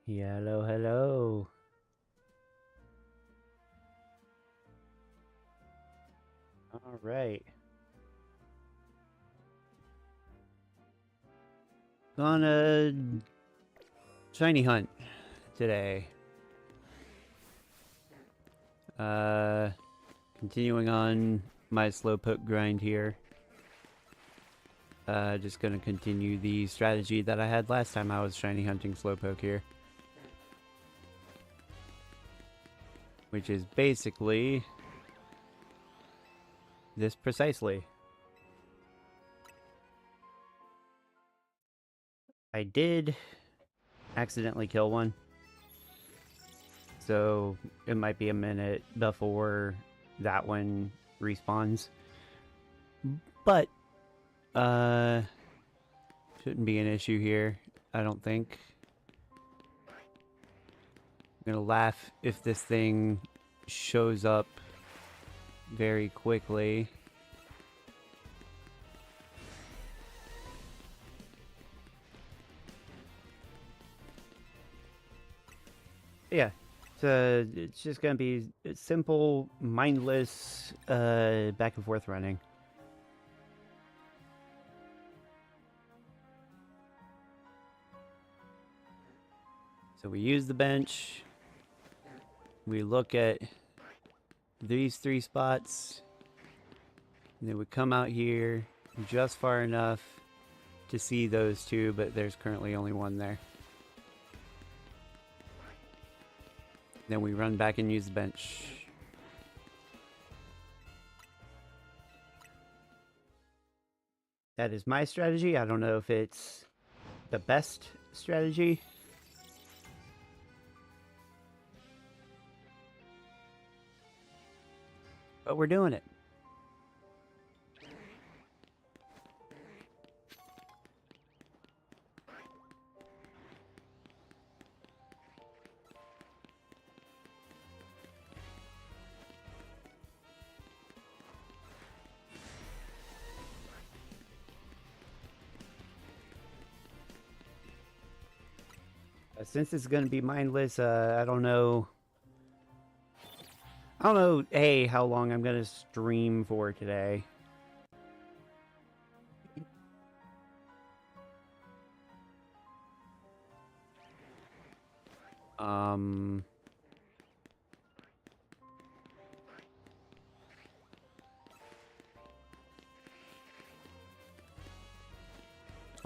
Hello, hello. All right. On a shiny hunt today. Uh, Continuing on my Slowpoke grind here. Just gonna continue the strategy that I had last time I was shiny hunting Slowpoke here. Which is basically this precisely. I did accidentally kill one. So it might be a minute before that one respawns. But shouldn't be an issue here, I don't think. I'm gonna laugh if this thing shows up very quickly. Yeah, it's just gonna be simple, mindless, back and forth running. So we use the bench. We look at these 3 spots. And then we come out here just far enough to see those 2, but there's currently only 1 there. Then we run back and use the bench. That is my strategy. I don't know if it's the best strategy. But we're doing it. Since it's going to be mindless, I don't know. Hey, how long I'm going to stream for today.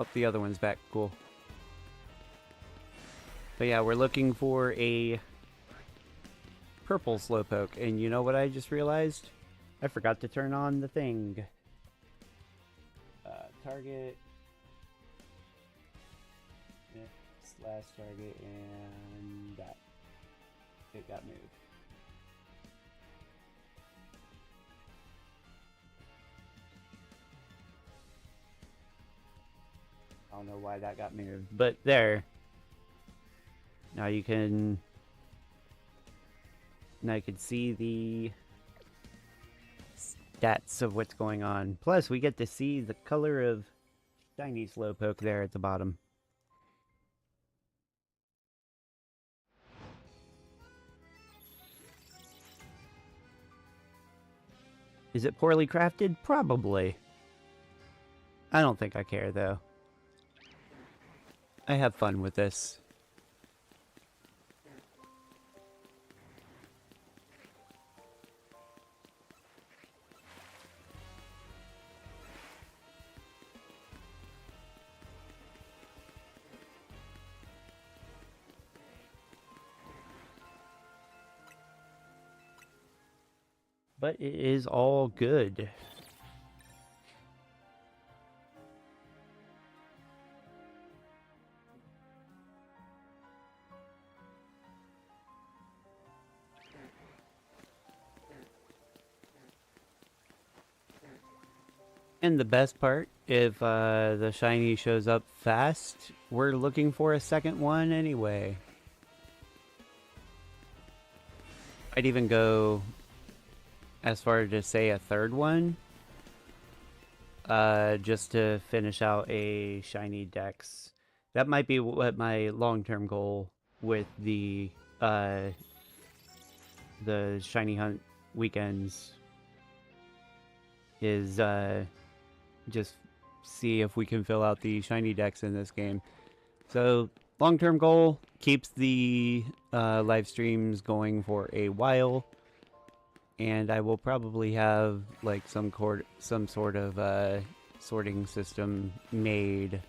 Oh, the other one's back. Cool. But yeah, we're looking for a purple Slowpoke. And you know what I just realized? I forgot to turn on the thing. Target. Yeah, slash target, and that. It got moved. I don't know why that got moved, but there. Now you can see the stats of what's going on. Plus, we get to see the color of shiny Slowpoke there at the bottom. Is it poorly crafted? Probably. I don't think I care, though. I have fun with this. But it is all good. And the best part, if the shiny shows up fast, we're looking for a second one anyway. I'd even go as far to say a third one, just to finish out a shiny dex. That might be what my long-term goal with the shiny hunt weekends is just see if we can fill out the shiny decks in this game. So long-term goal, keeps the live streams going for a while, and I will probably have like some sort of sorting system made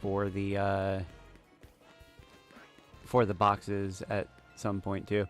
for the boxes at some point too.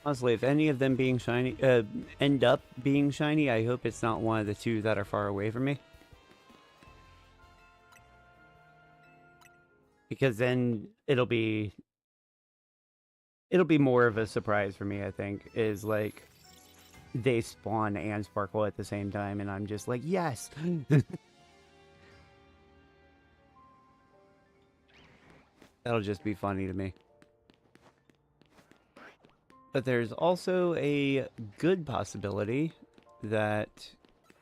Honestly, if any of them being shiny, end up being shiny, I hope it's not one of the two that are far away from me. Because then it'll be more of a surprise for me, I think, is like they spawn and sparkle at the same time, and I'm just like, yes! That'll just be funny to me. But there's also a good possibility that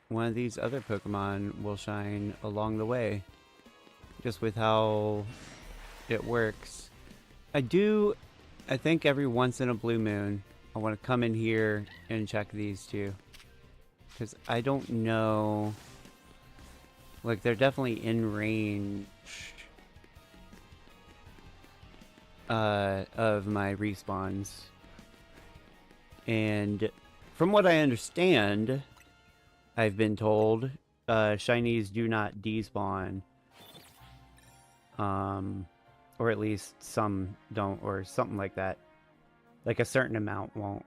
one of these other Pokemon will shine along the way. Just with how it works. I think every once in a blue moon, I want to come in here and check these two. Because I don't know... Like, they're definitely in range of my respawns. And from what I understand, I've been told, shinies do not despawn. Or at least some don't, or something like that. Like a certain amount won't.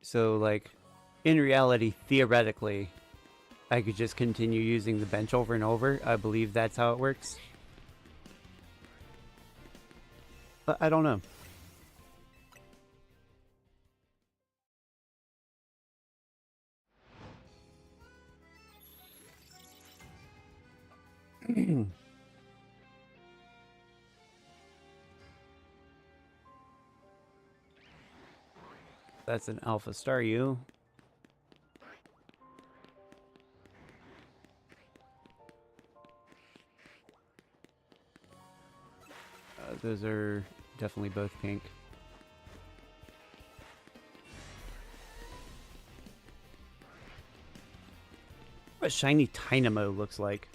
So, like, in reality, theoretically, I could just continue using the bench over and over. I believe that's how it works. But I don't know. That's an Alpha Staryu. Those are definitely both pink. What shiny Tynamo looks like.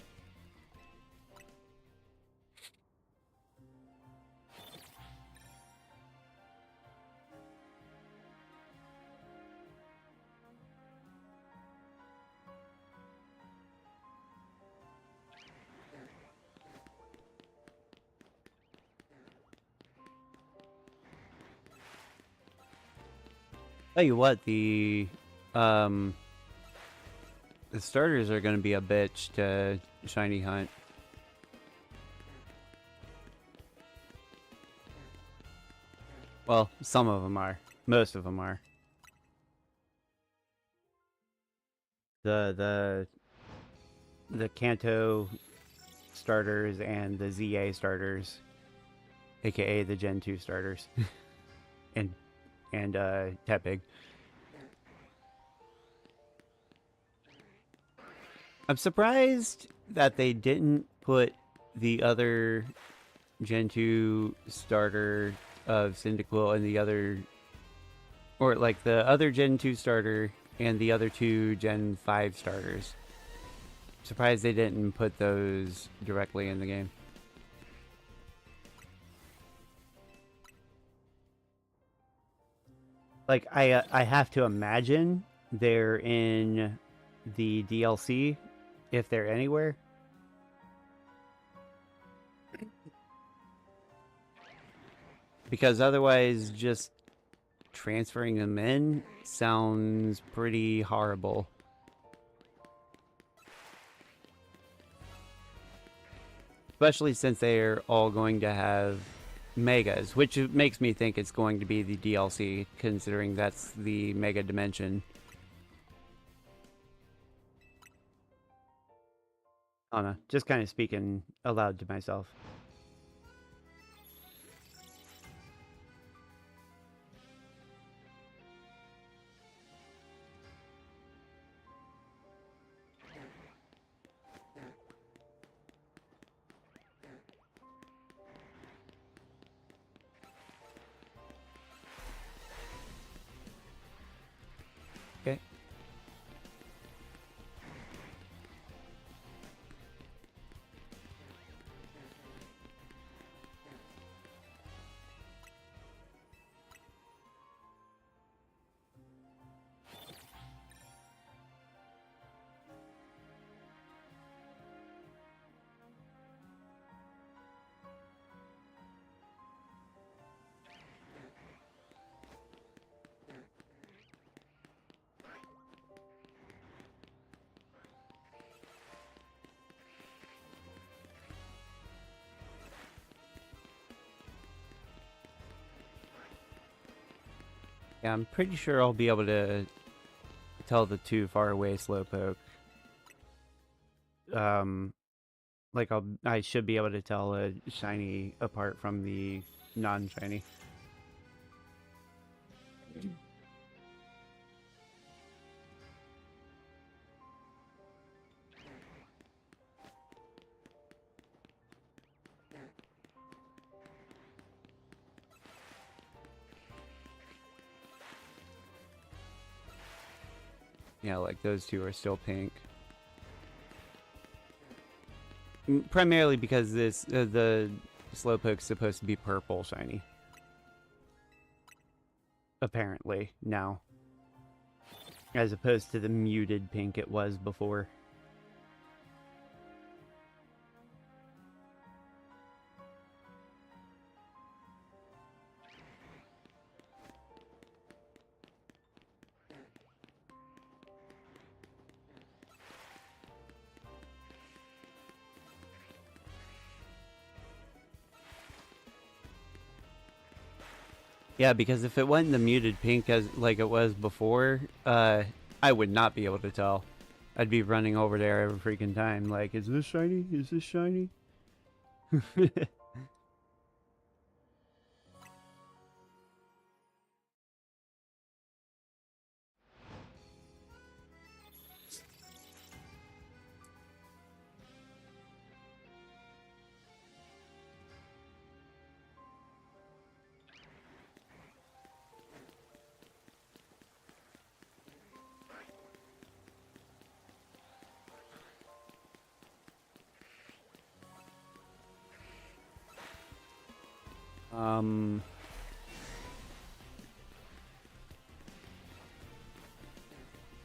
Tell you what, the starters are going to be a bitch to shiny hunt. Well, some of them are. Most of them are. The Kanto starters and the ZA starters, aka the Gen 2 starters, and Tepig. I'm surprised that they didn't put the other Gen 2 starter of Cyndaquil and the other, or like the other Gen 2 starter and the other two Gen 5 starters. Surprised they didn't put those directly in the game. Like, I have to imagine they're in the DLC, if they're anywhere. Because otherwise, just transferring them in sounds pretty horrible. Especially since they're all going to have megas, which makes me think it's going to be the DLC, considering that's the mega dimension. I don't know, just kind of speaking aloud to myself. Okay. Yeah, I'm pretty sure I'll be able to tell the two far away Slowpoke. Like I should be able to tell a shiny apart from the non-shiny. Yeah, like those two are still pink. Primarily because this the Slowpoke's supposed to be purple shiny. Apparently, now. As opposed to the muted pink it was before. Yeah, because if it wasn't the muted pink as like it was before, I would not be able to tell. I'd be running over there every freaking time. Like, is this shiny? Is this shiny?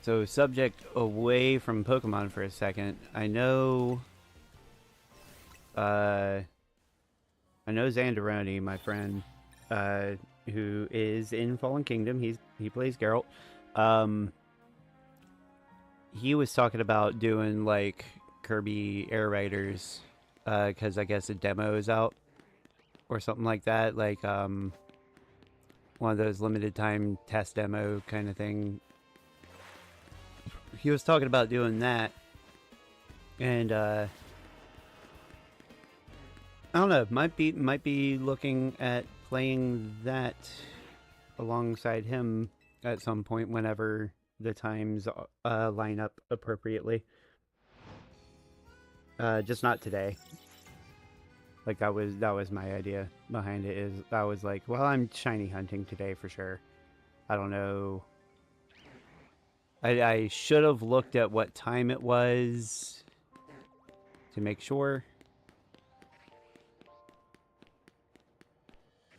So subject away from Pokemon for a second. I know Xanderoni, my friend, who is in Fallen Kingdom. He plays Geralt. He was talking about doing like Kirby Air Raiders, because I guess a demo is out or something like that. Like one of those limited time test demo kind of thing. He was talking about doing that, and I don't know. Might be looking at playing that alongside him at some point whenever the times line up appropriately. Just not today. Like that was my idea behind it. Is I was like, well, I'm shiny hunting today for sure. I don't know. I should have looked at what time it was to make sure.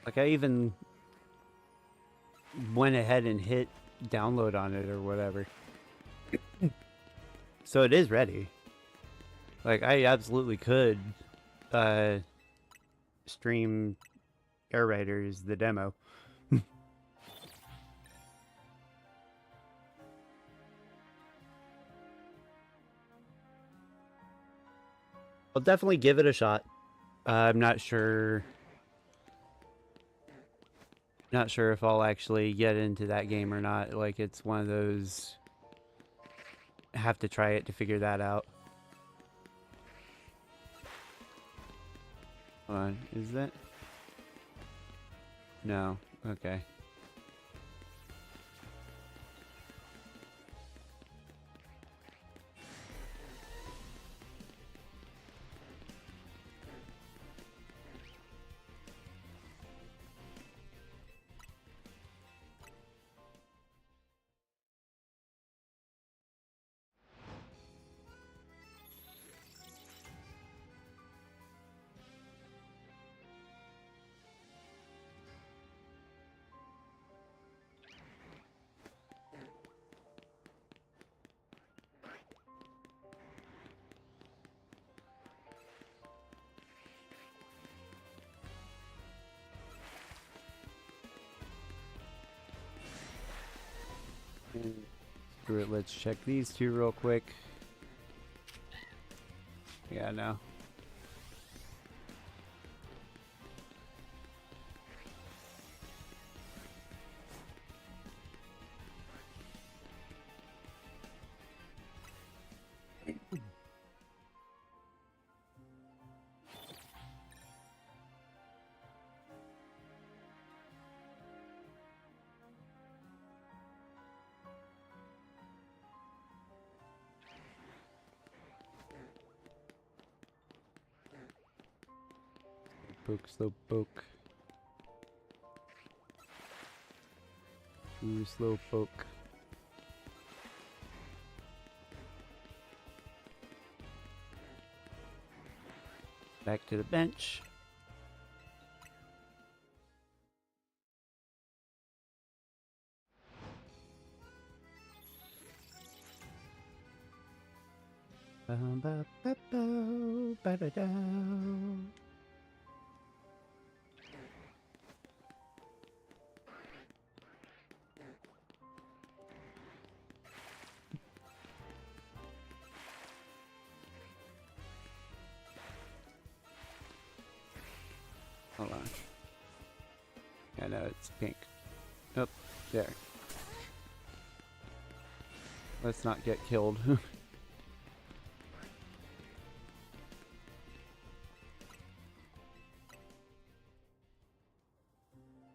Like I even went ahead and hit download on it or whatever. So it is ready. Like I absolutely could stream Air Raiders the demo. I'll definitely give it a shot. I'm not sure. Not sure if I'll actually get into that game or not. Like, it's one of those. Have to try it to figure that out. Hold on, is that? No. Okay. Screw it, let's check these two real quick. Yeah, no. Slowpoke. True Slowpoke. Back to the bench. Hold on. I know it's pink. Oh, there. Let's not get killed.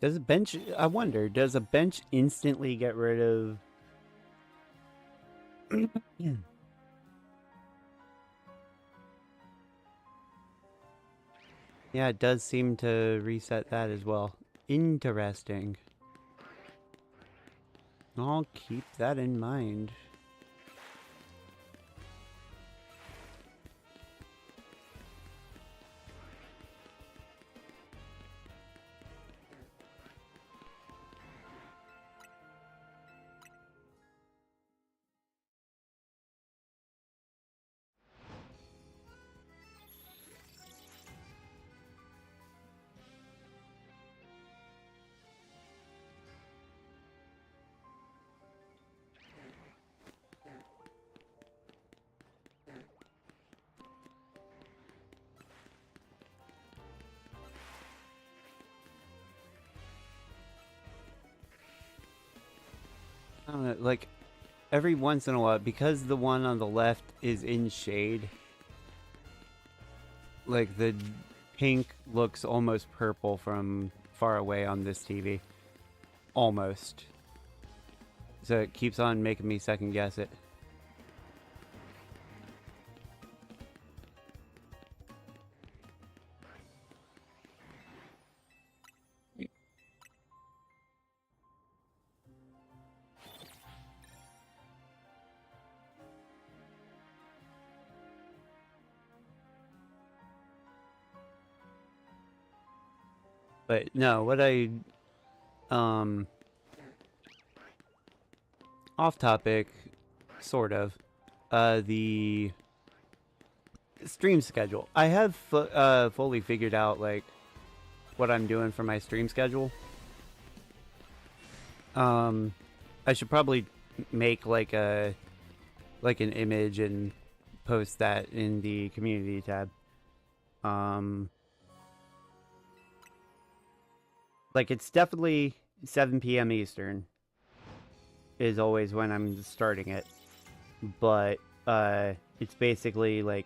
Does a bench... I wonder, does a bench instantly get rid of... Yeah, it does seem to reset that as well. Interesting. I'll keep that in mind. I don't know, like, every once in a while, because the one on the left is in shade, like, the pink looks almost purple from far away on this TV. Almost. So it keeps on making me second guess it. But no, what I off topic, sort of, the stream schedule. I have fully figured out like what I'm doing for my stream schedule. I should probably make like an image and post that in the community tab. Like, it's definitely 7 p.m. Eastern is always when I'm starting it. But, it's basically, like,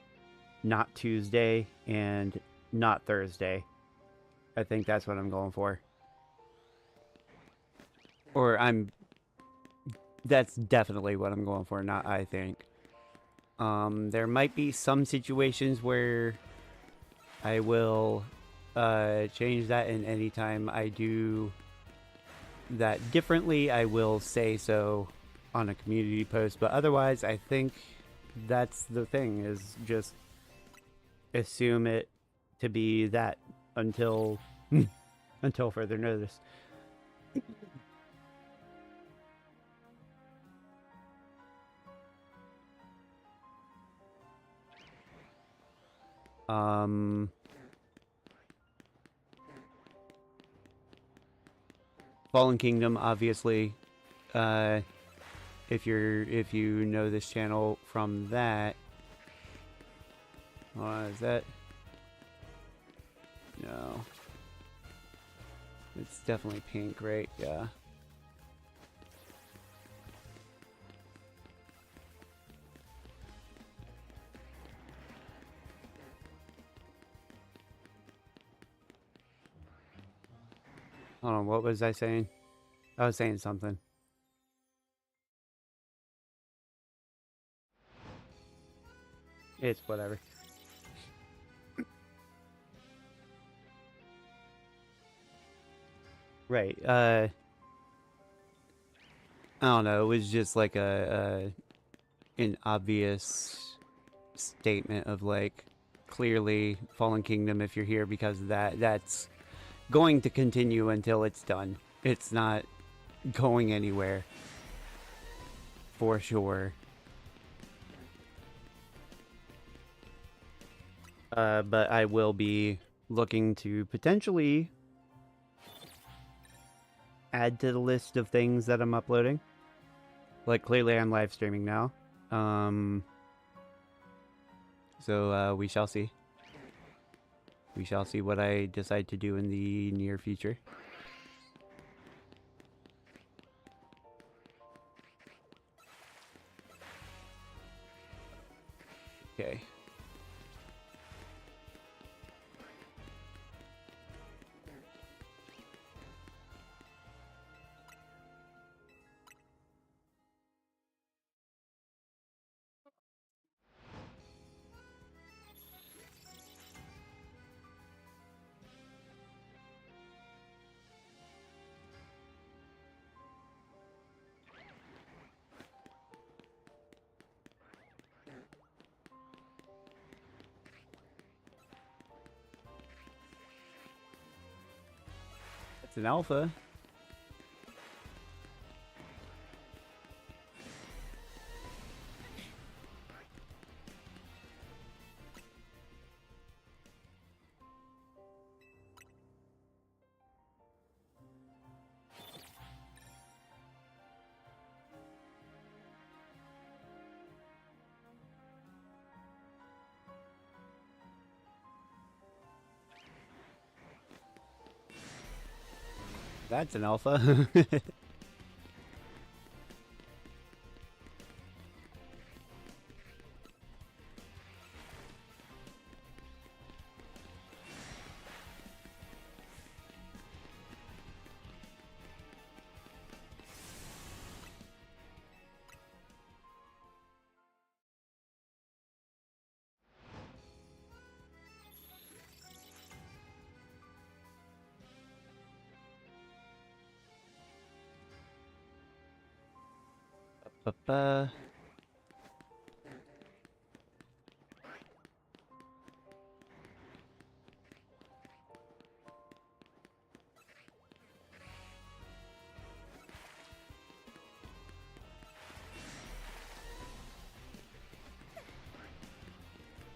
not Tuesday and not Thursday. I think that's what I'm going for. Or that's definitely what I'm going for, not I think. There might be some situations where I will change that, and anytime I do that differently, I will say so on a community post. But otherwise, I think that's the thing, is just assume it to be that until until further notice. Fallen Kingdom, obviously. If you know this channel from that, is that? No, it's definitely pink, right? Yeah. Hold on, what was I saying? I was saying something. It's whatever. Right. I don't know. It was just like an obvious statement of, like, clearly Fallen Kingdom, if you're here because of that, that's going to continue until it's done. It's not going anywhere. For sure. But I will be looking to potentially add to the list of things that I'm uploading. Like, clearly I'm live streaming now. So we shall see. We shall see what I decide to do in the near future. Okay. It's an alpha. That's an alpha. I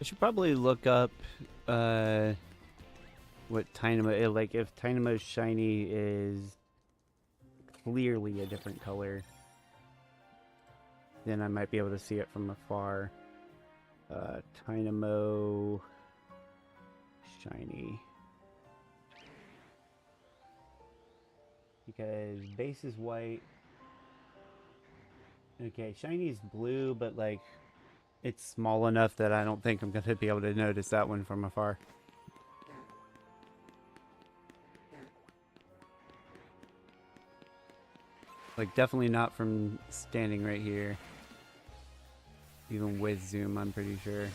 should probably look up what Tynamo, like, if Tynamo's shiny is clearly a different color, then I might be able to see it from afar. Tynamo shiny. Because base is white. Okay, shiny is blue, but like it's small enough that I don't think I'm going to be able to notice that one from afar. Like, definitely not from standing right here. Even with zoom, I'm pretty sure.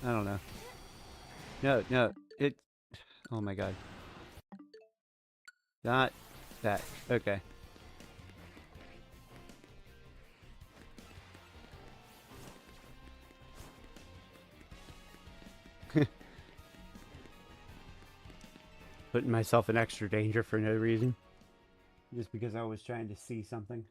I don't know. No, it... Oh my god. Not that. Okay. Putting myself in extra danger for no reason. Just because I was trying to see something.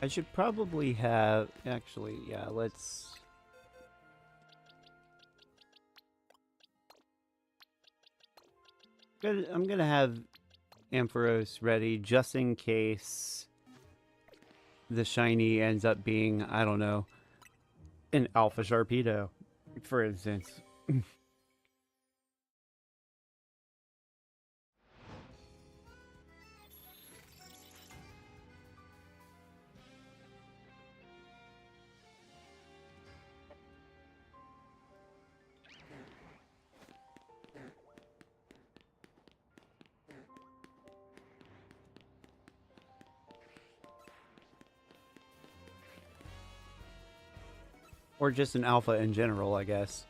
I should probably have... Actually, yeah, let's... I'm gonna have Ampharos ready just in case the shiny ends up being, I don't know, an Alpha Sharpedo, for instance. Or just an alpha in general, I guess.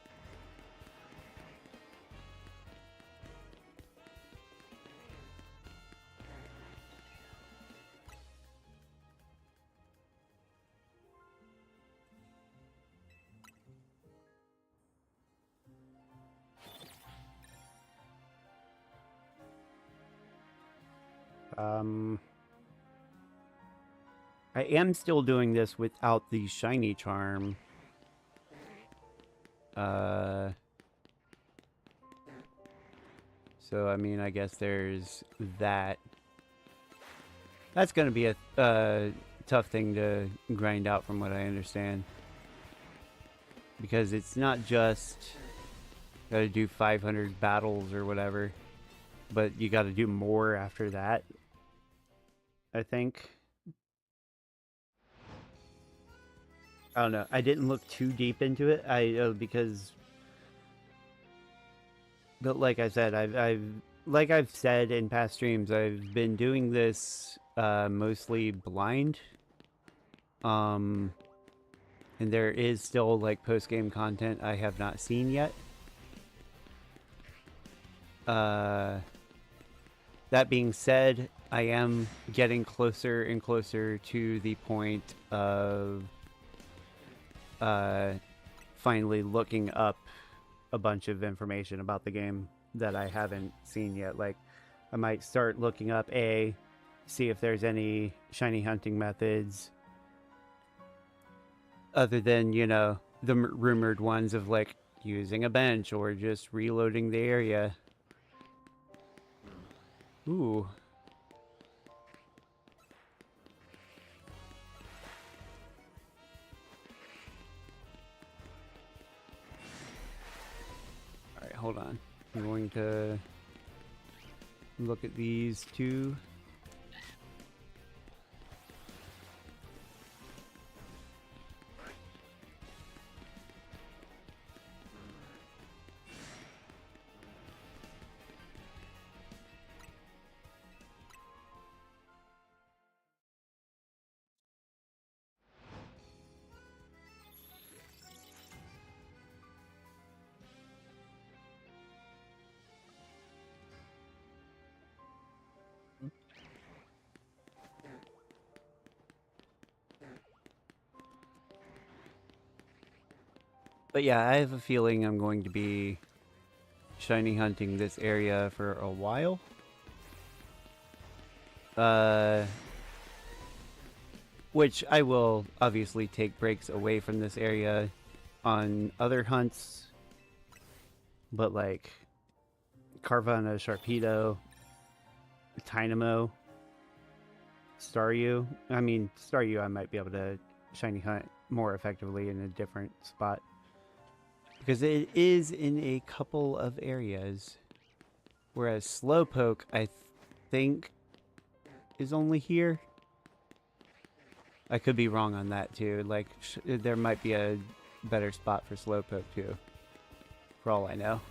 I am still doing this without the shiny charm. So, I mean, I guess there's that. That's going to be a tough thing to grind out from what I understand. Because it's not just got to do 500 battles or whatever, but you got to do more after that, I think. I don't know. I didn't look too deep into it. Because, but like I said, like I've said in past streams, I've been doing this mostly blind. And there is still like post-game content I have not seen yet. That being said, I am getting closer and closer to the point of finally looking up a bunch of information about the game that I haven't seen yet. Like, I might start looking up see if there's any shiny hunting methods other than, you know, the rumored ones of like using a bench or just reloading the area. Ooh. Alright, hold on. I'm going to look at these two. But yeah, I have a feeling I'm going to be shiny hunting this area for a while. Which I will obviously take breaks away from this area on other hunts. But like Carvana, Sharpedo, Tynamo, Staryu. I mean, Staryu I might be able to shiny hunt more effectively in a different spot. Because it is in a couple of areas. Whereas Slowpoke, I think, is only here. I could be wrong on that too. Like, there might be a better spot for Slowpoke too. For all I know.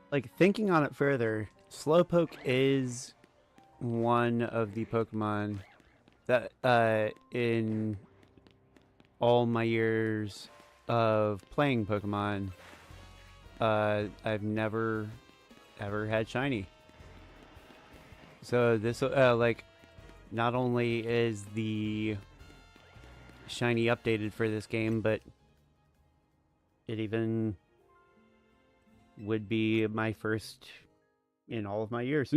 Like, thinking on it further, Slowpoke is one of the Pokemon that, in all my years of playing Pokemon, I've never, ever had shiny. So this, like, not only is the shiny updated for this game, but it even would be my first in all of my years.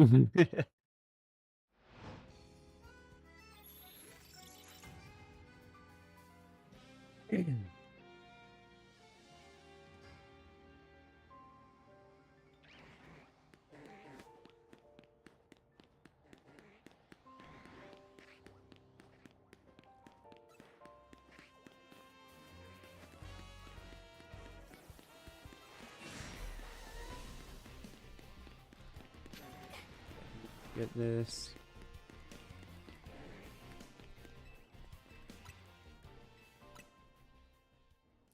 Get this.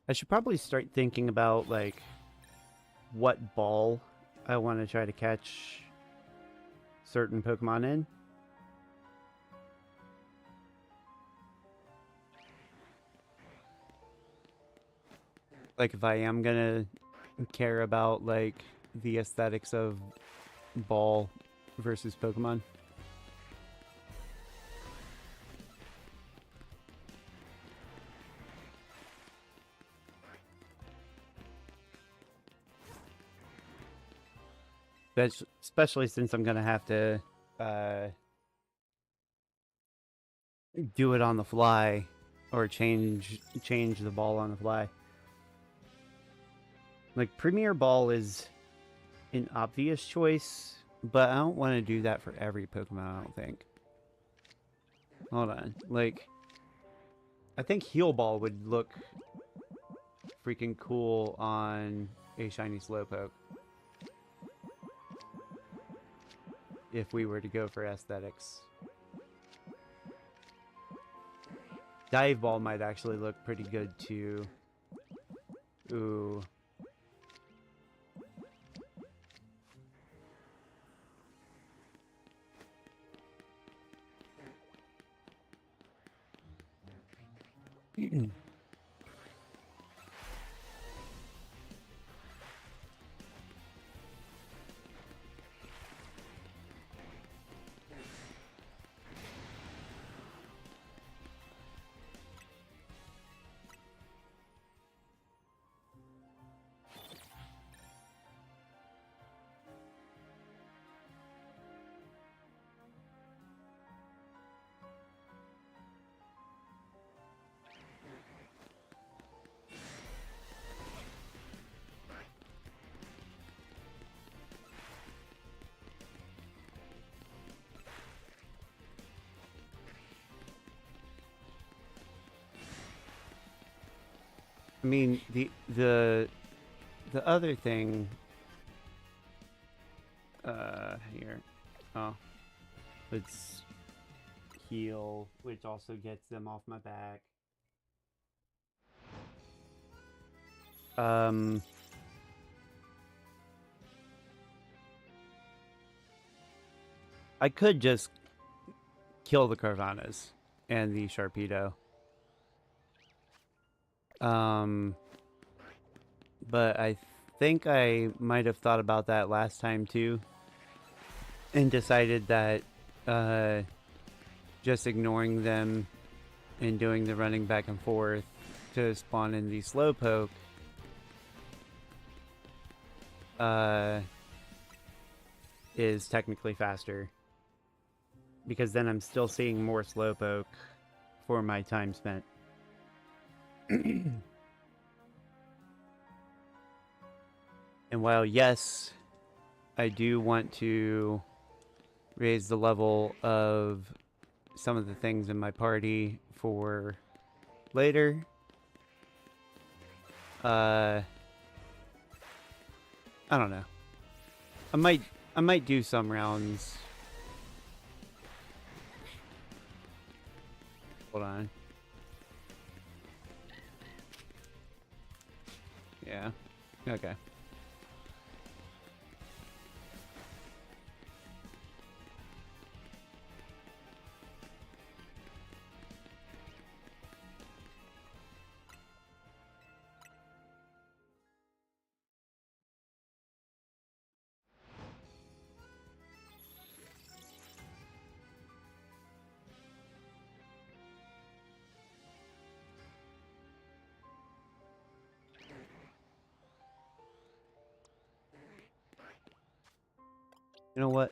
I should probably start thinking about, like, what ball I want to try to catch certain Pokemon in. Like, if I am gonna care about, like, the aesthetics of ball versus Pokemon. That's especially since I'm gonna have to do it on the fly or change the ball on the fly. Like, Premier Ball is an obvious choice, but I don't want to do that for every Pokemon, I don't think. Hold on. Like, I think Heal Ball would look freaking cool on a shiny Slowpoke. If we were to go for aesthetics. Dive Ball might actually look pretty good too. Ooh. I mean, the other thing, here, oh, let's heal, which also gets them off my back. I could just kill the Carvanas and the Sharpedo. But I think I might have thought about that last time too, and decided that just ignoring them and doing the running back and forth to spawn in the Slowpoke is technically faster, because then I'm still seeing more Slowpoke for my time spent. And while yes, I do want to raise the level of some of the things in my party for later, I don't know. I might do some rounds. Hold on. Yeah. Okay. You know what?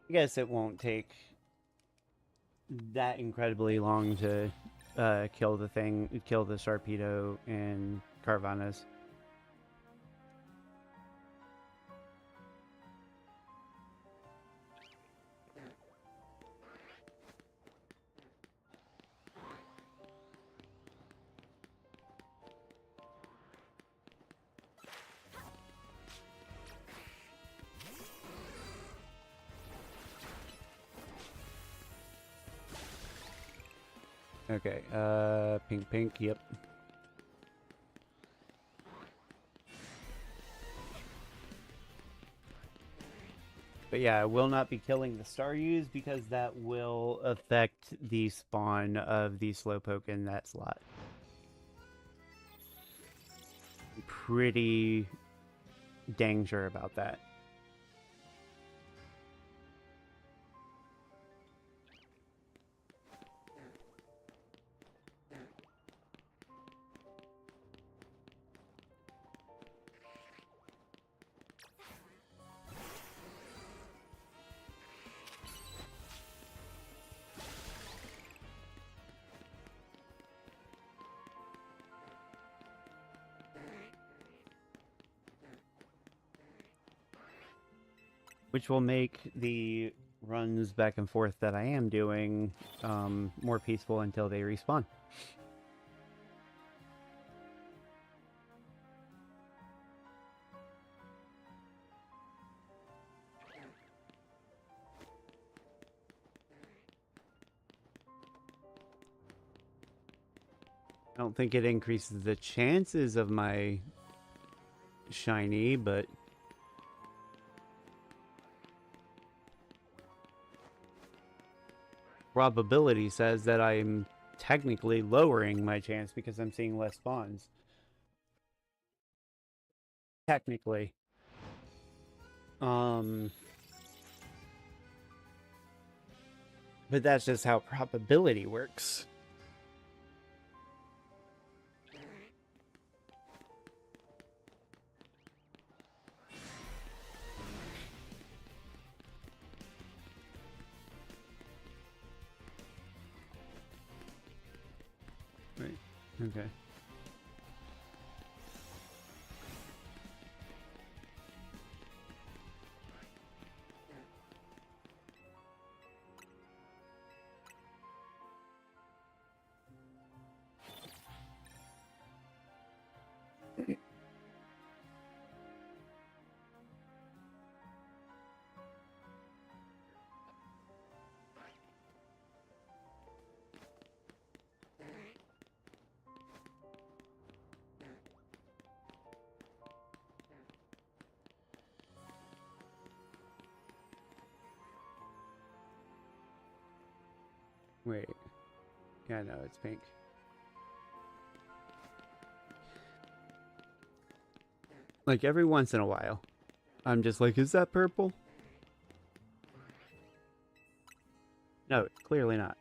I guess it won't take that incredibly long to kill the Sharpedo and Carvanas. Okay, pink, yep. But yeah, I will not be killing the Staryus because that will affect the spawn of the Slowpoke in that slot. I'm pretty dang sure about that. Which will make the runs back and forth that I am doing more peaceful until they respawn. I don't think it increases the chances of my shiny, but probability says that I'm technically lowering my chance because I'm seeing less spawns. Technically. But But that's just how probability works. Right. Okay. Wait. Yeah, no, it's pink. Like every once in a while, I'm just like, is that purple? No, it's clearly not.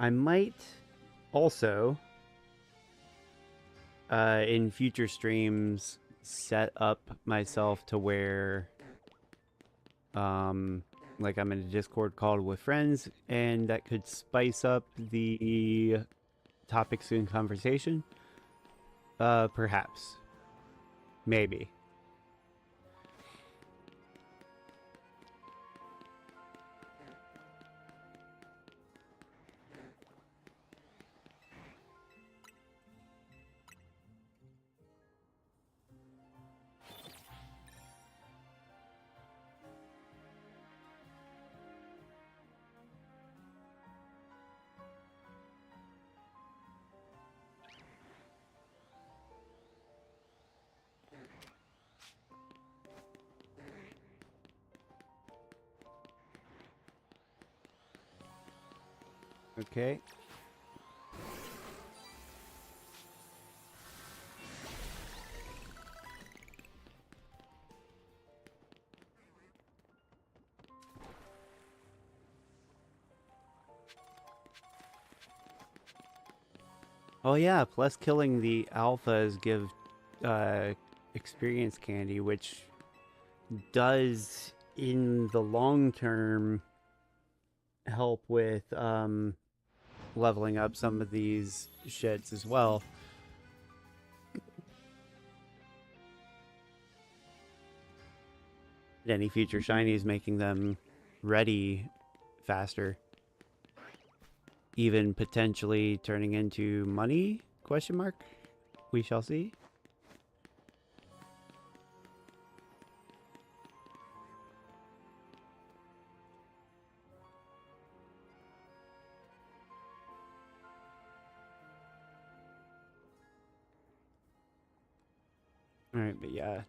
I might also, in future streams, set up myself to where like I'm in a Discord call with friends, and that could spice up the topics in conversation. Perhaps. Maybe. Okay. Oh yeah, plus killing the alphas give experience candy, which does in the long term help with leveling up some of these shits as well. Any future shinies making them ready faster. Even potentially turning into money? Question mark? We shall see. Alright, but yeah.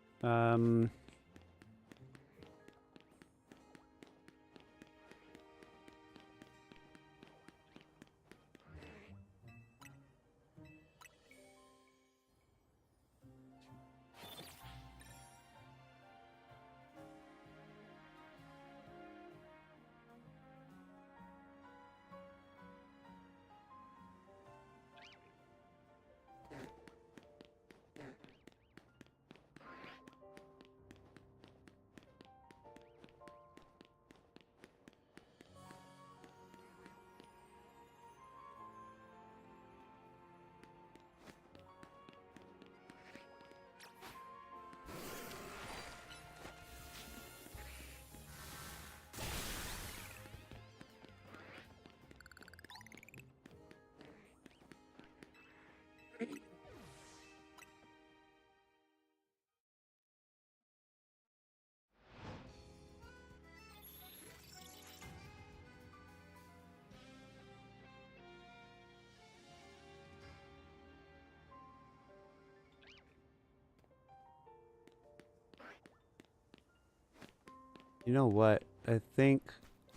You know what? I think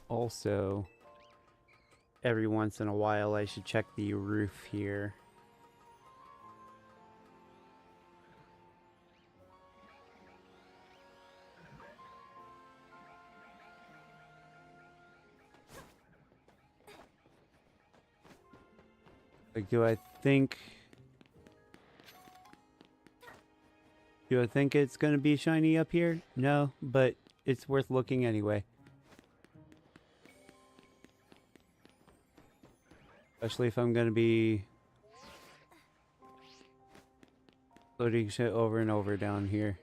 also every once in a while I should check the roof here. Like, do I think it's gonna be shiny up here? No, but it's worth looking anyway. Especially if I'm gonna be loading shit over and over down here.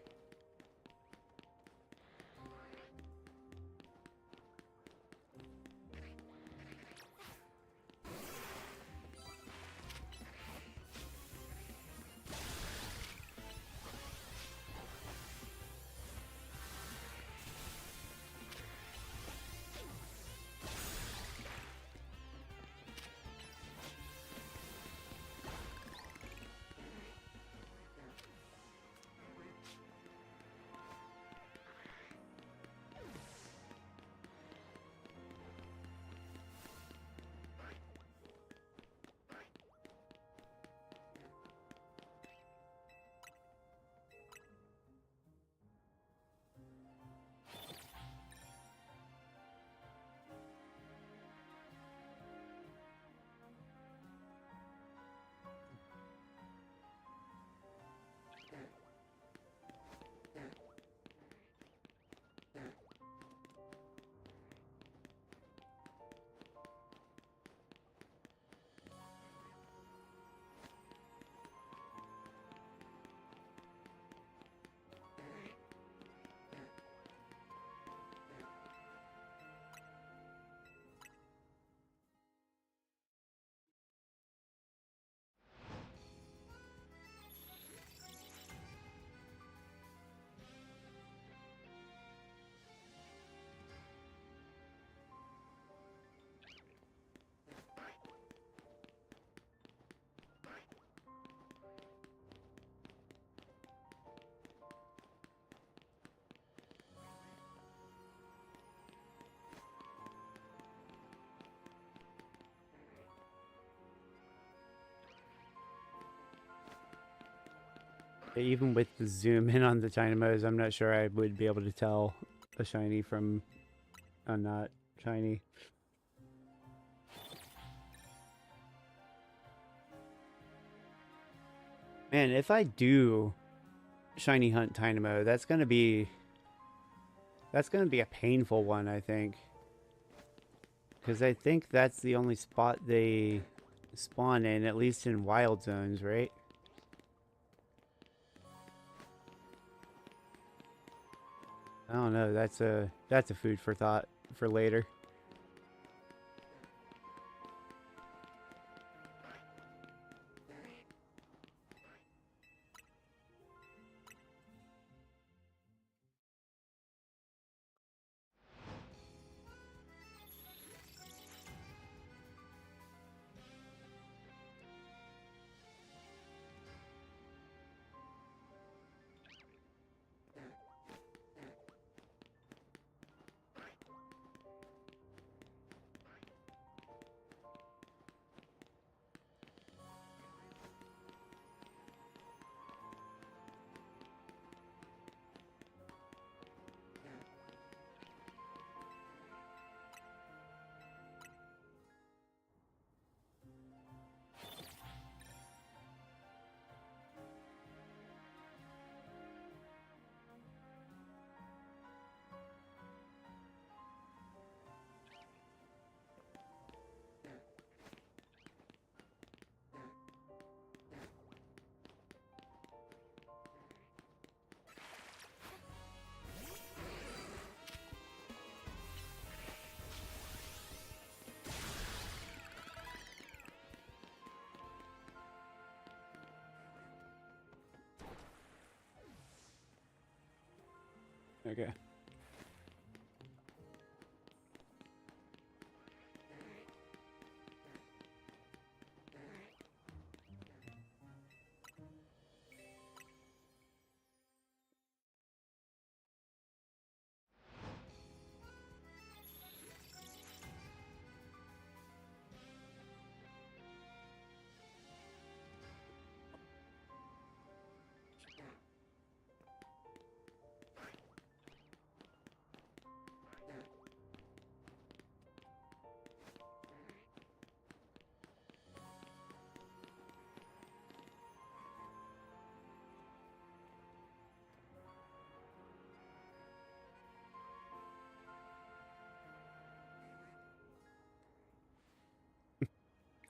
even with the zoom in on the Dynamos, I'm not sure I would be able to tell a shiny from a not shiny. Man, if I do shiny hunt Dynamo, that's gonna be a painful one, I think. Because I think that's the only spot they spawn in, at least in wild zones, right? I don't know. That's a food for thought for later. Okay.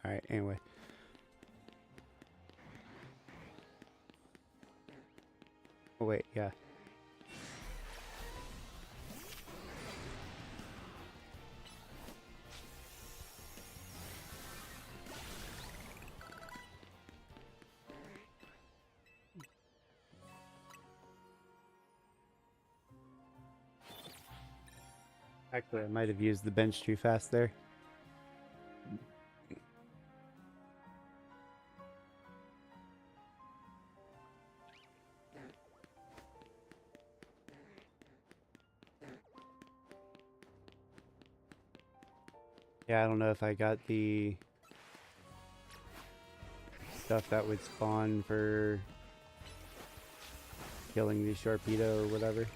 All right. Anyway. Oh wait. Yeah. Actually, I might have used the bench too fast there. Yeah, I don't know if I got the stuff that would spawn for killing the Sharpedo or whatever.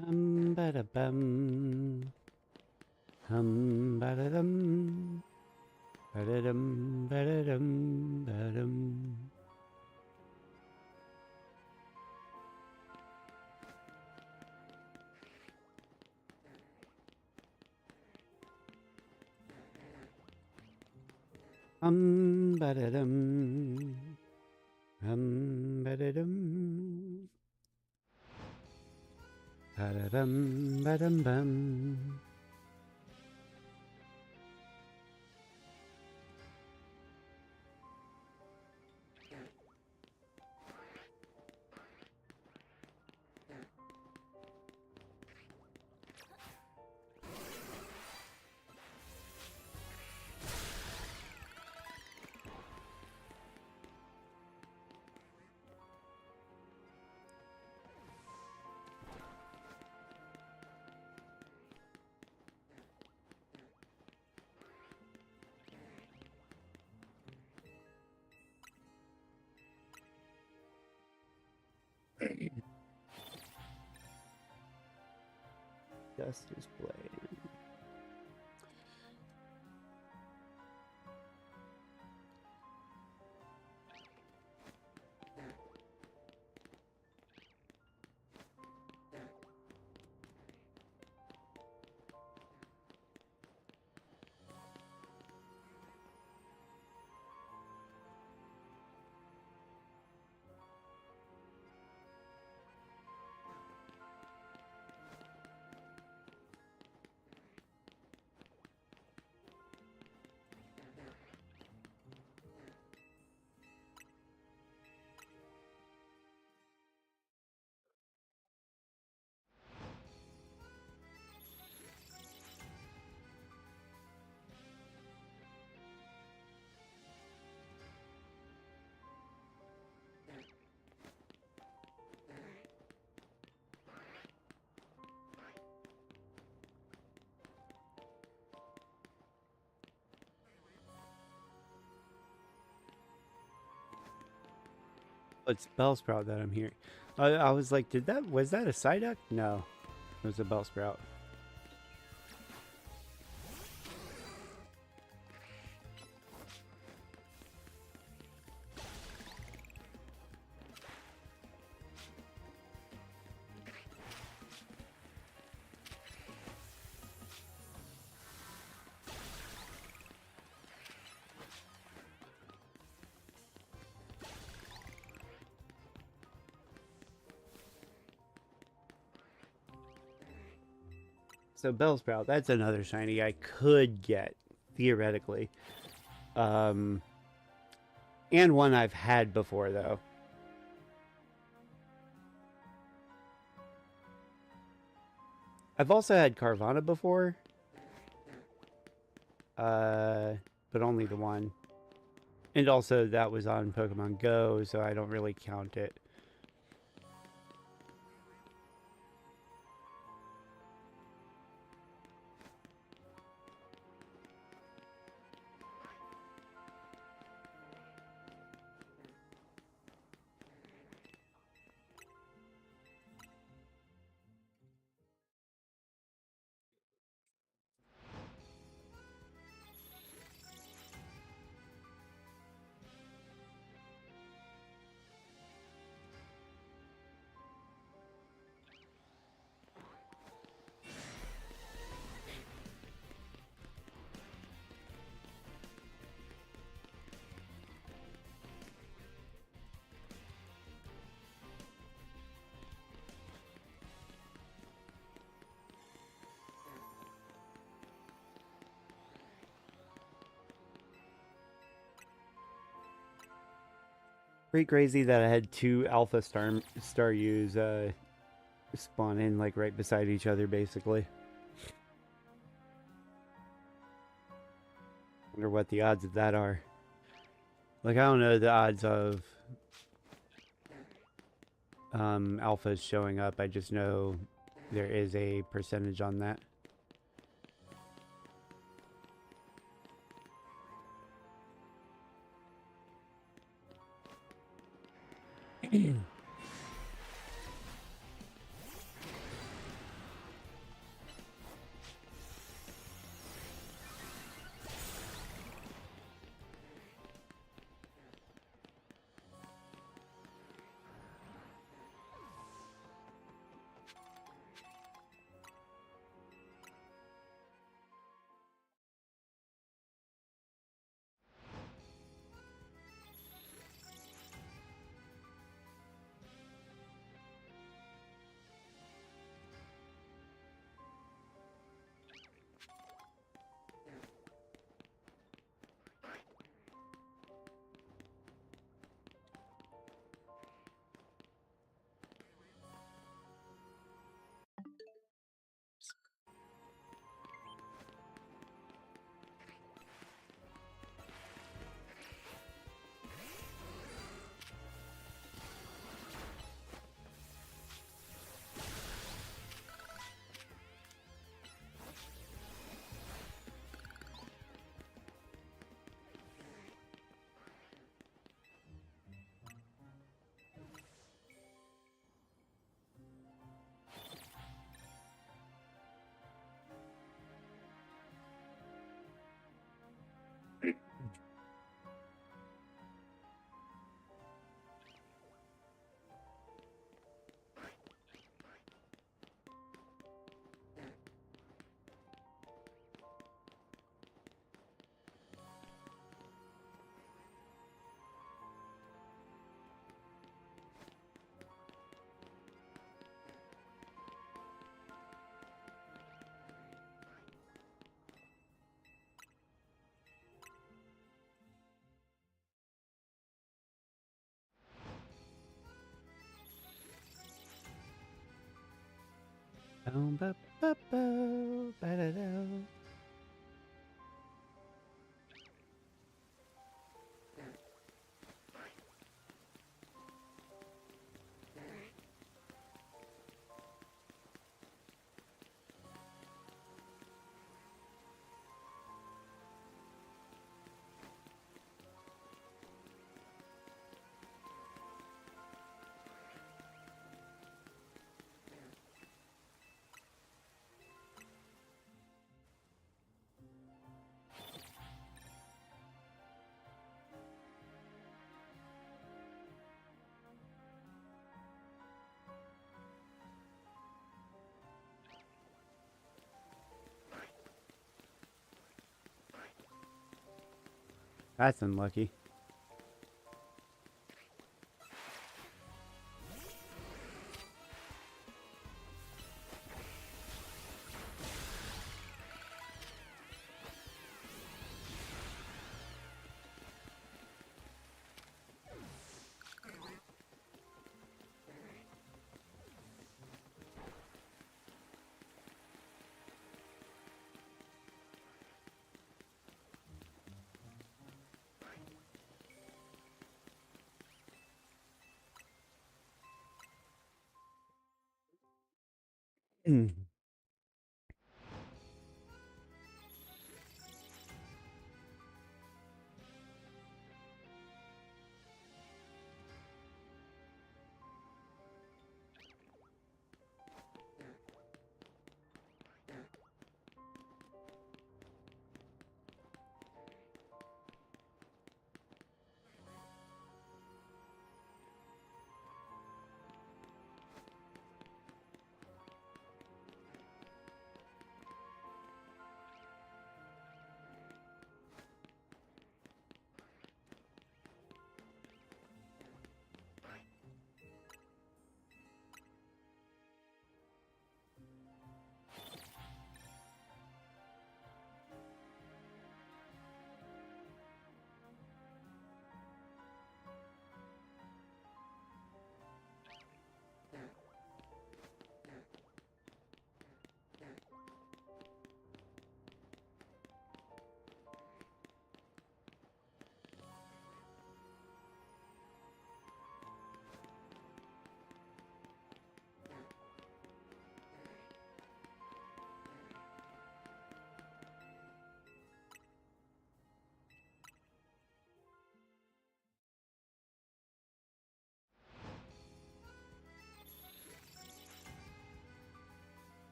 Ba-da-bum. Ba-da-dum. Ba-da-dum, ba-da-dum, ba-dum. Ba-da-dum. Ba-da-dum. Ba-da-dum, ba-dum-bum. Dust is playing. It's Bellsprout that I'm hearing. I was like, was that a Psyduck? No, it was a Bellsprout. So Bellsprout, that's another shiny I could get, theoretically. And one I've had before, though. I've also had Carvana before. But only the one. And also that was on Pokemon Go, so I don't really count it. Pretty crazy that I had two Alpha Starus spawn in like right beside each other, basically. Wonder what the odds of that are. Like, I don't know the odds of alphas showing up. I just know there is a percentage on that. That's unlucky. Ooh.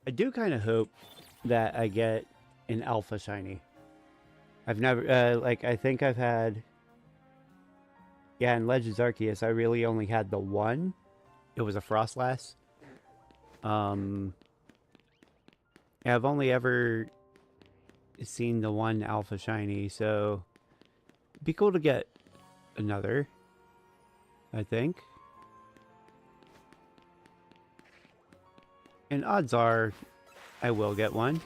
I do kind of hope that I get an alpha shiny. I've never, like, I think I've had, yeah, in Legends Arceus, I really only had the one. It was a Frostlass. Yeah, I've only ever seen the one alpha shiny, so it'd be cool to get another, I think. And odds are I will get one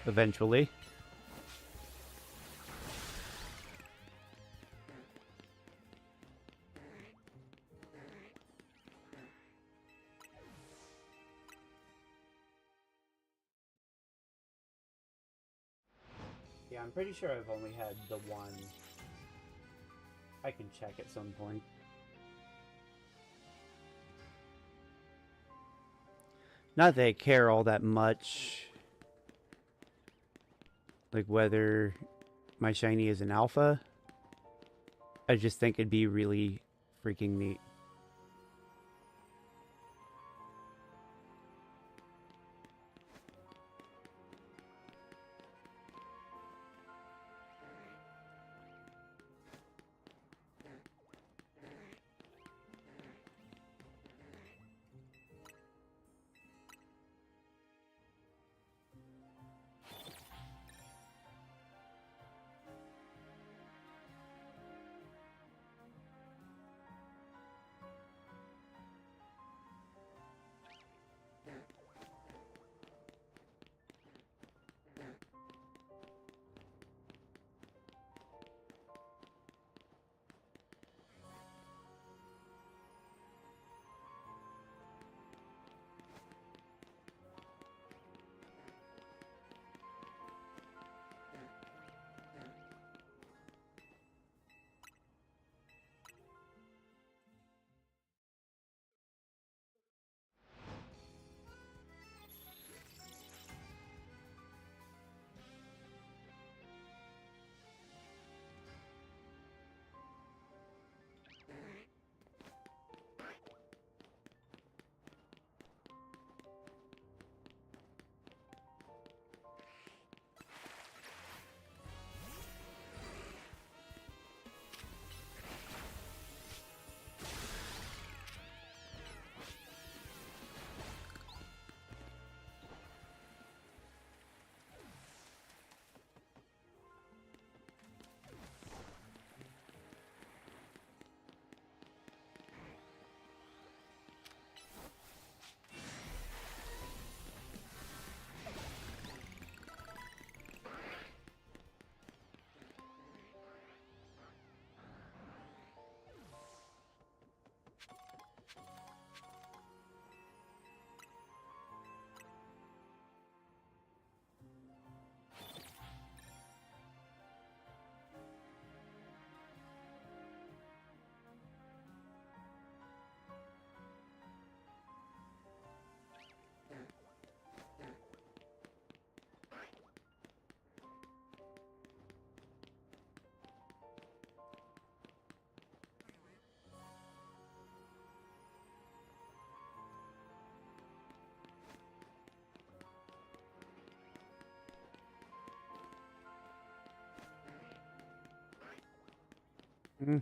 eventually. Yeah, I'm pretty sure I've only had the one. I can check at some point. Not that I care all that much, like whether my shiny is an alpha. I just think it'd be really freaking neat. Wado.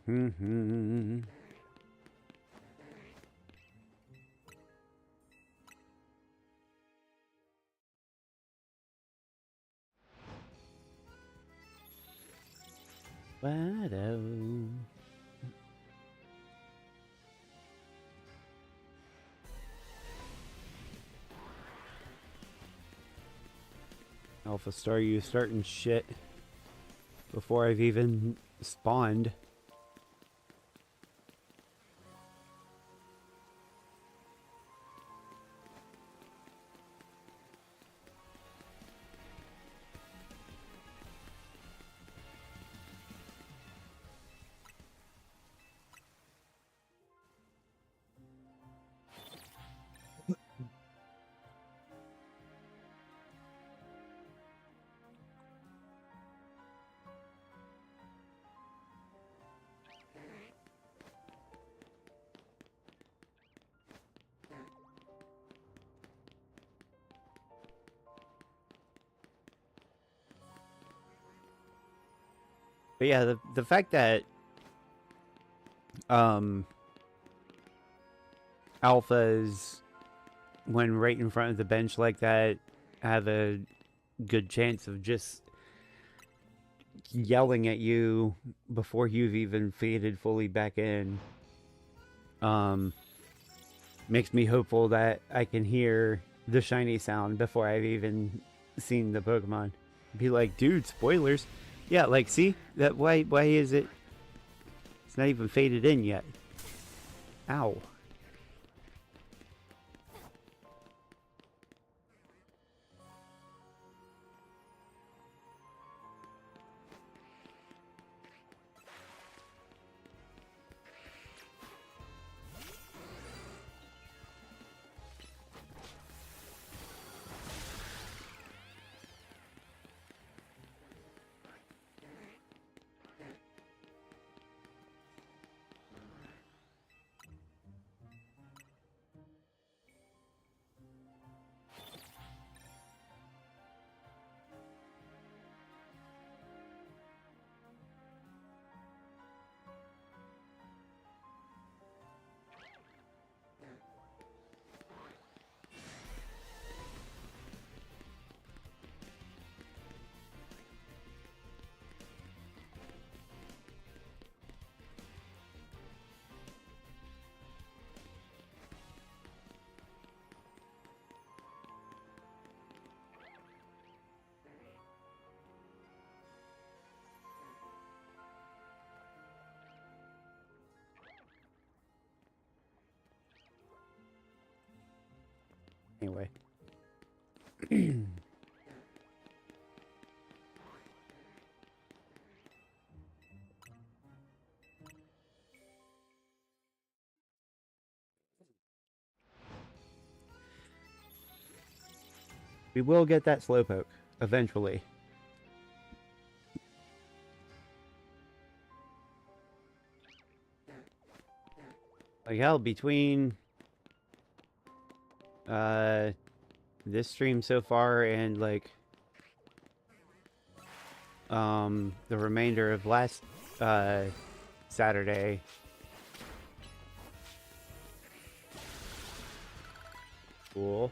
Alpha Star, you starting shit before I've even spawned. But yeah, the fact that alphas, when right in front of the bench like that, have a good chance of just yelling at you before you've even faded fully back in, makes me hopeful that I can hear the shiny sound before I've even seen the Pokemon. Be like, dude, spoilers. Yeah, like, see? That why is it? It's not even faded in yet. Ow. Anyway. We will get that Slowpoke eventually. Like hell, between this stream so far and like the remainder of last Saturday, cool.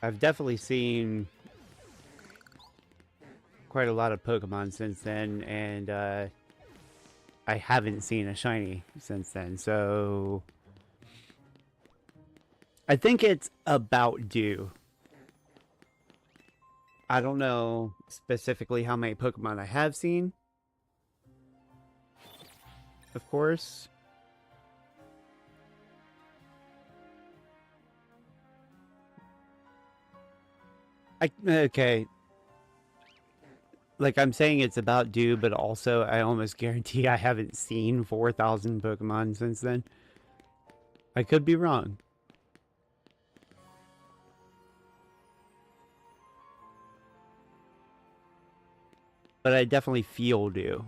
I've definitely seen quite a lot of Pokemon since then, and I haven't seen a shiny since then, so I think it's about due. I don't know specifically how many Pokemon I have seen, of course. Okay. Like, I'm saying it's about due, but also I almost guarantee I haven't seen 4,000 Pokemon since then. I could be wrong. But I definitely feel due.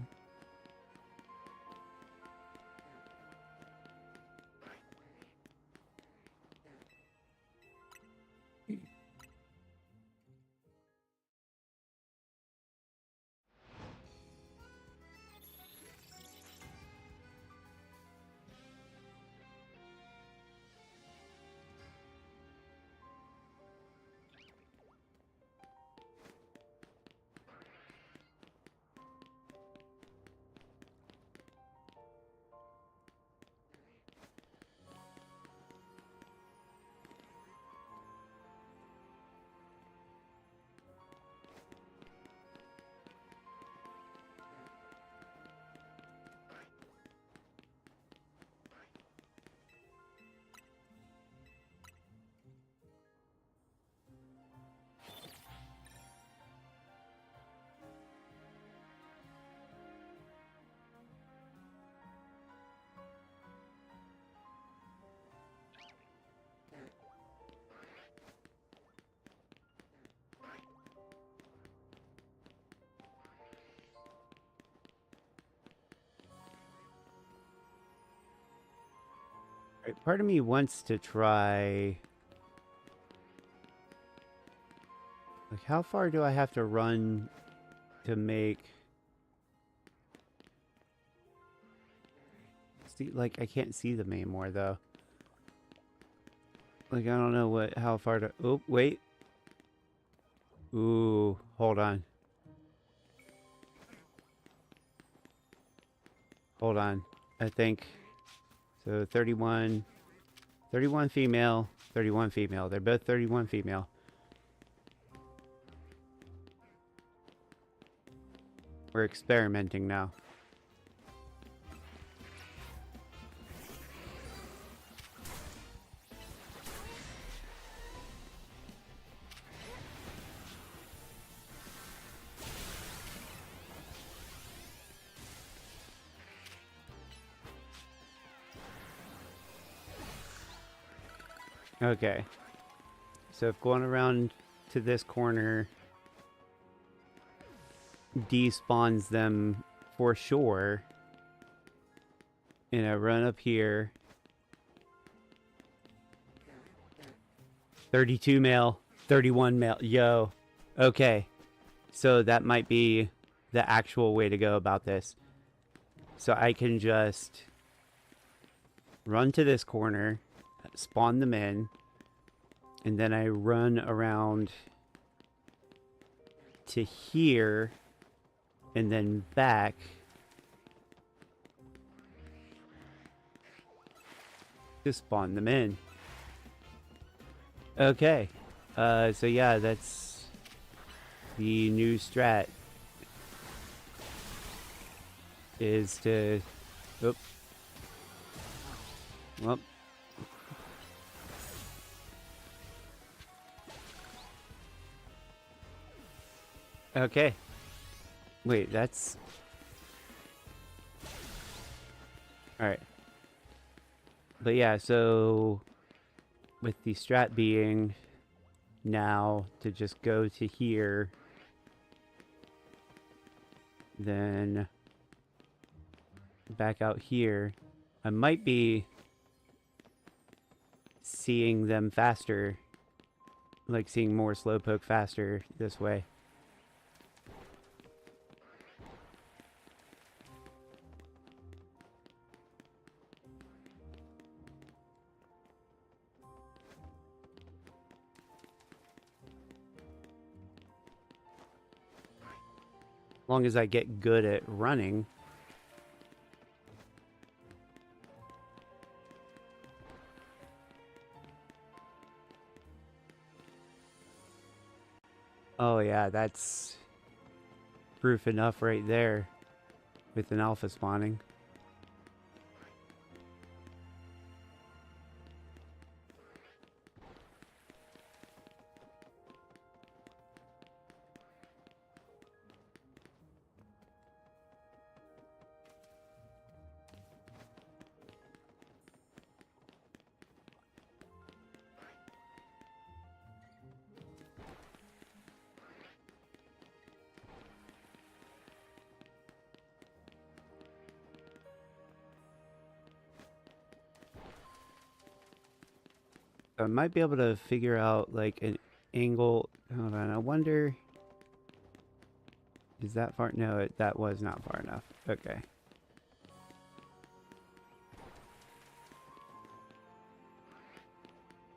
Part of me wants to try... Like, how far do I have to run to make... See, like, I can't see them anymore, though. Like, I don't know how far to... Oh, wait. Ooh, hold on. Hold on. I think... So, 31 female, 31 female. They're both 31 female. We're experimenting now. Okay. So if going around to this corner despawns them for sure, and I run up here, 32 male, 31 male. Yo. Okay. So that might be the actual way to go about this. So I can just run to this corner, spawn them in, and then I run around to here and then back to spawn them in. Okay. So yeah, that's the new strat. Is to... Oop. Well. Okay. Wait, that's... Alright. But yeah, so... With the strat being now to just go to here, then back out here, I might be seeing them faster, like seeing more Slowpoke faster this way. As long as I get good at running. Oh yeah, that's proof enough right there with an alpha spawning. I might be able to figure out like an angle. Hold on, I wonder. Is that far? No, that was not far enough. Okay.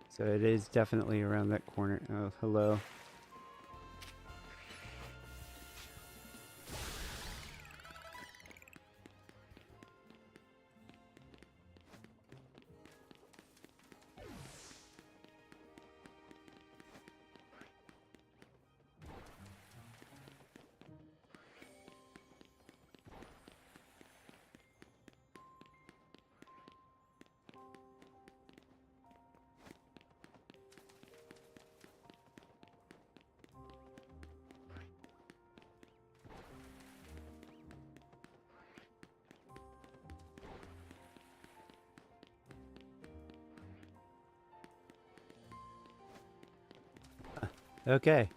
So it is definitely around that corner. Oh, hello. Okay.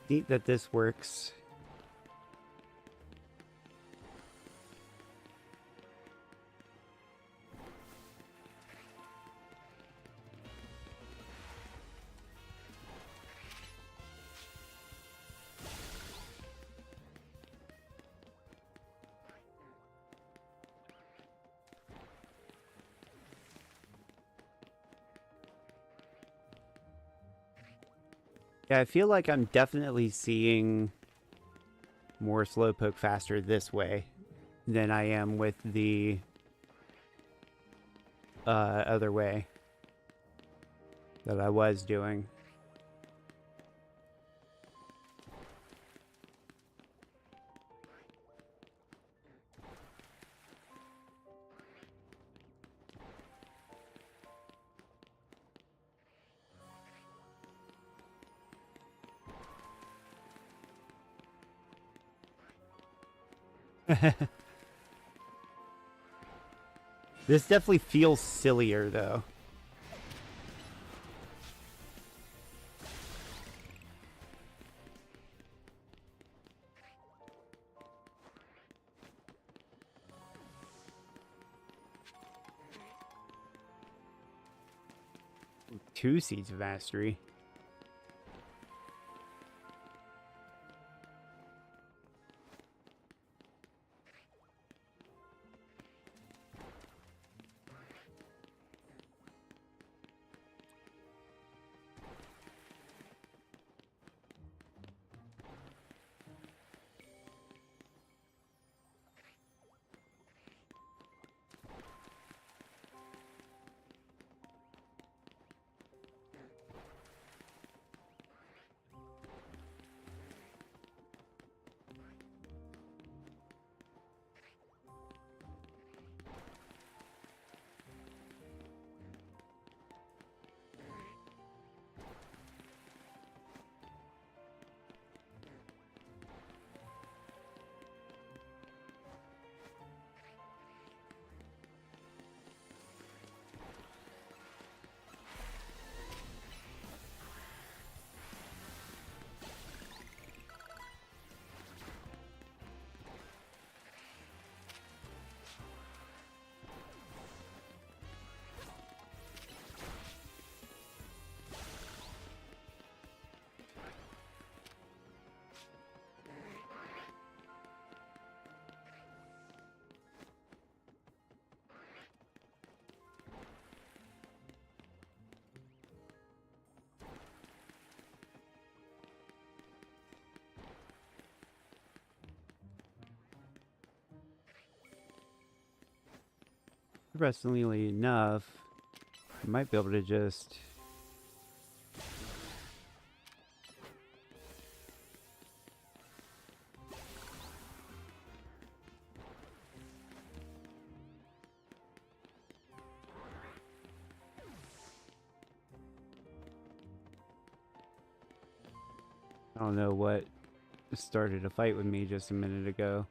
Neat that this works. Yeah, I feel like I'm definitely seeing more Slowpoke faster this way than I am with the other way that I was doing. This definitely feels sillier, though. Ooh, 2 Seeds of Mastery. Interestingly enough, I might be able to just... I don't know what started a fight with me just a minute ago.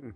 Hmm.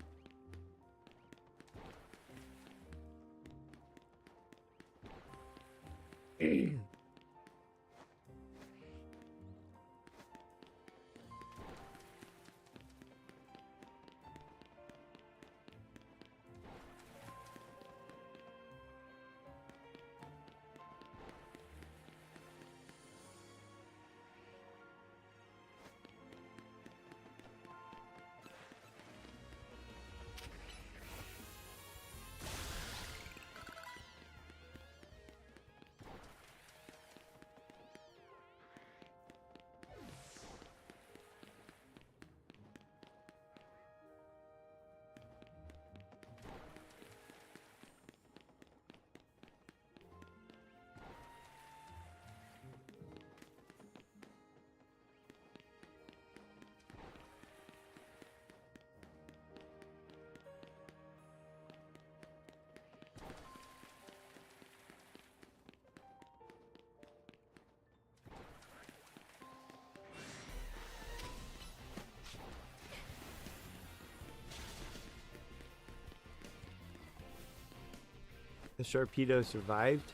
The Sharpedo survived.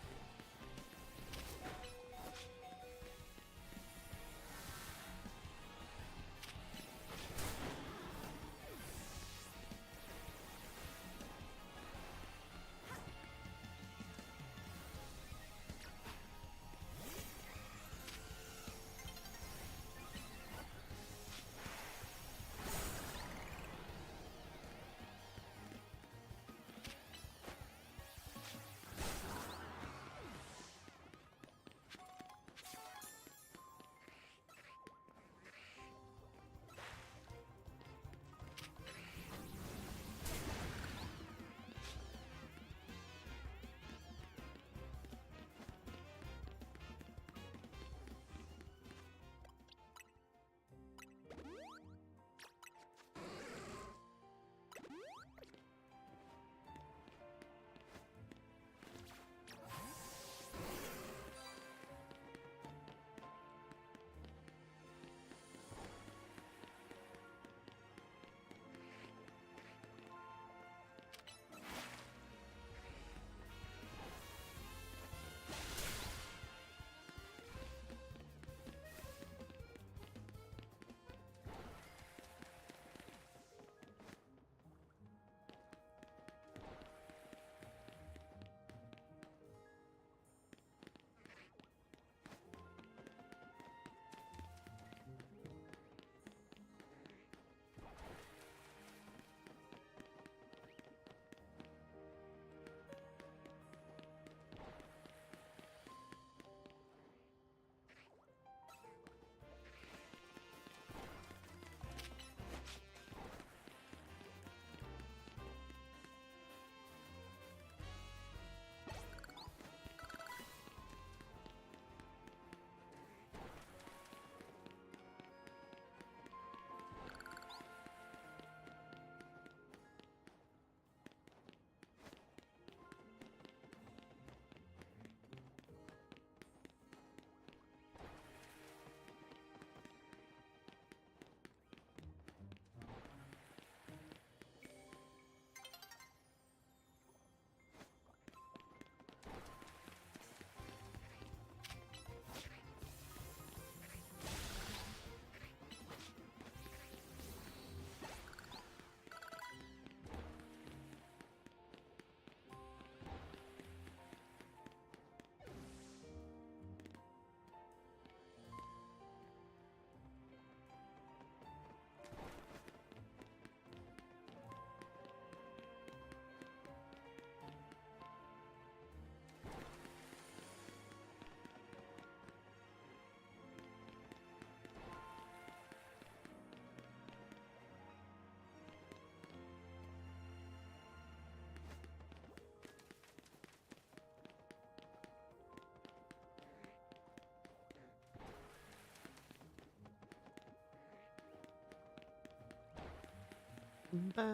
Bow.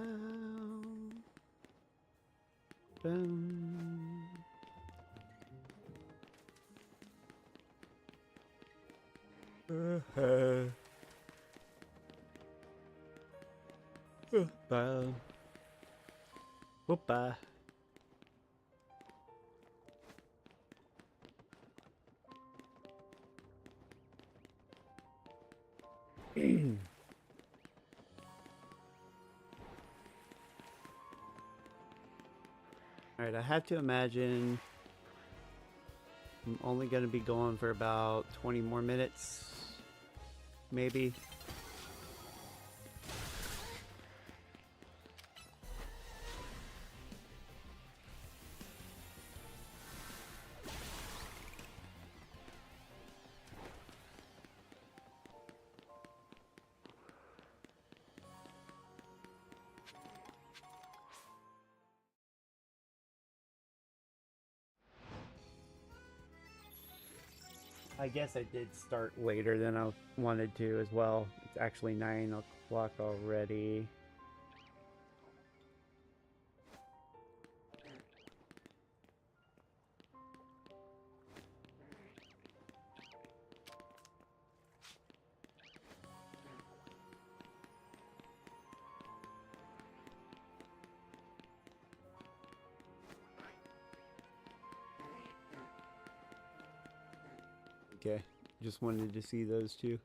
Boom. Bow. Whoopa. Alright, I have to imagine I'm only going to be going for about 20 more minutes, maybe. I guess I did start later than I wanted to as well. It's actually 9 o'clock already. Okay, just wanted to see those two.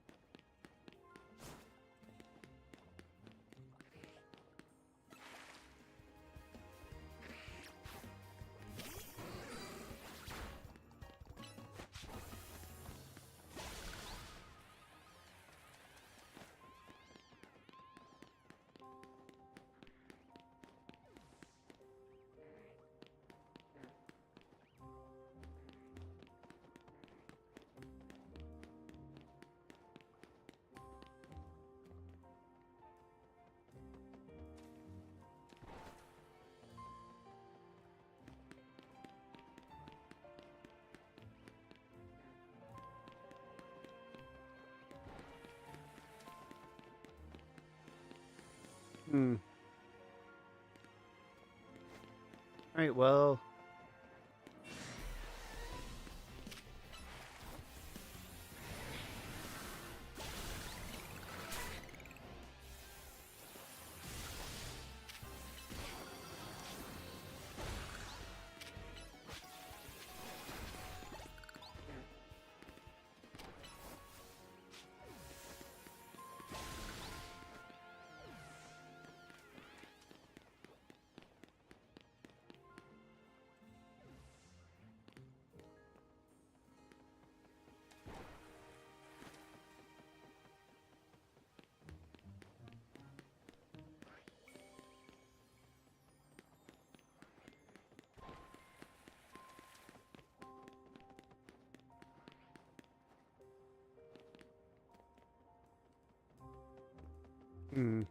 Alright, well. Hmm.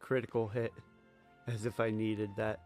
Critical hit, as if I needed that.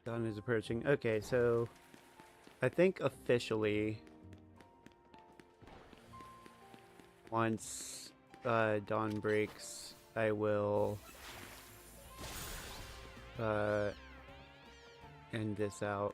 Dawn is approaching. Okay, so I think officially once dawn breaks, I will end this out.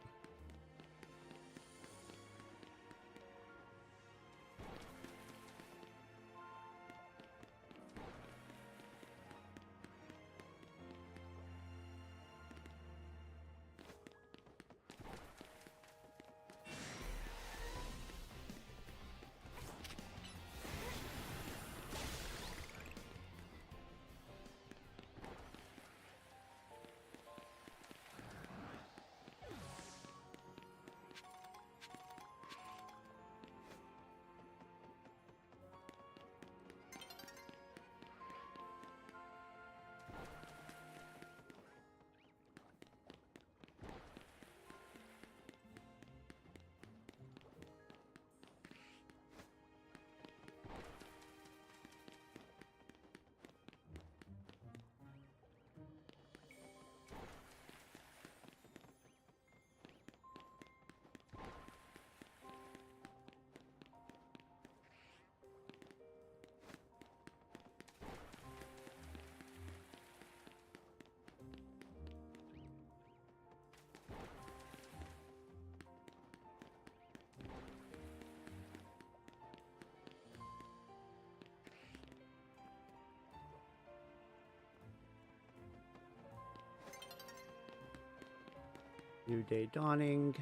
New day dawning.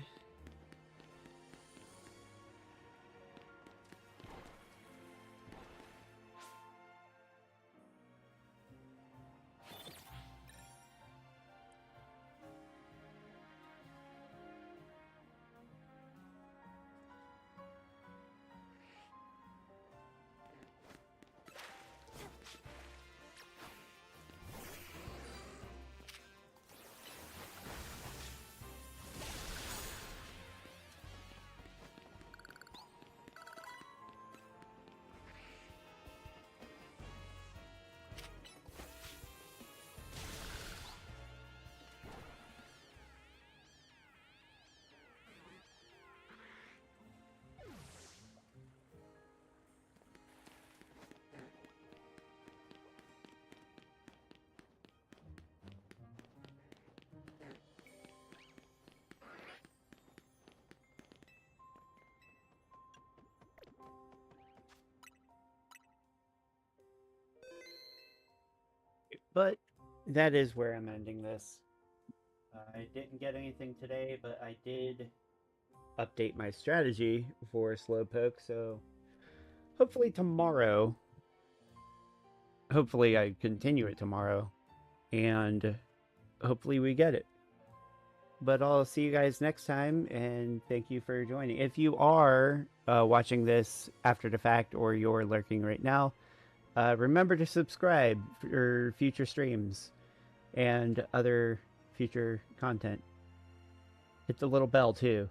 But that is where I'm ending this. I didn't get anything today, but I did update my strategy for Slowpoke, so hopefully tomorrow, hopefully I continue it tomorrow, and hopefully we get it. But I'll see you guys next time, and thank you for joining. If you are watching this after the fact or you're lurking right now, remember to subscribe for future streams and other future content. Hit the little bell too.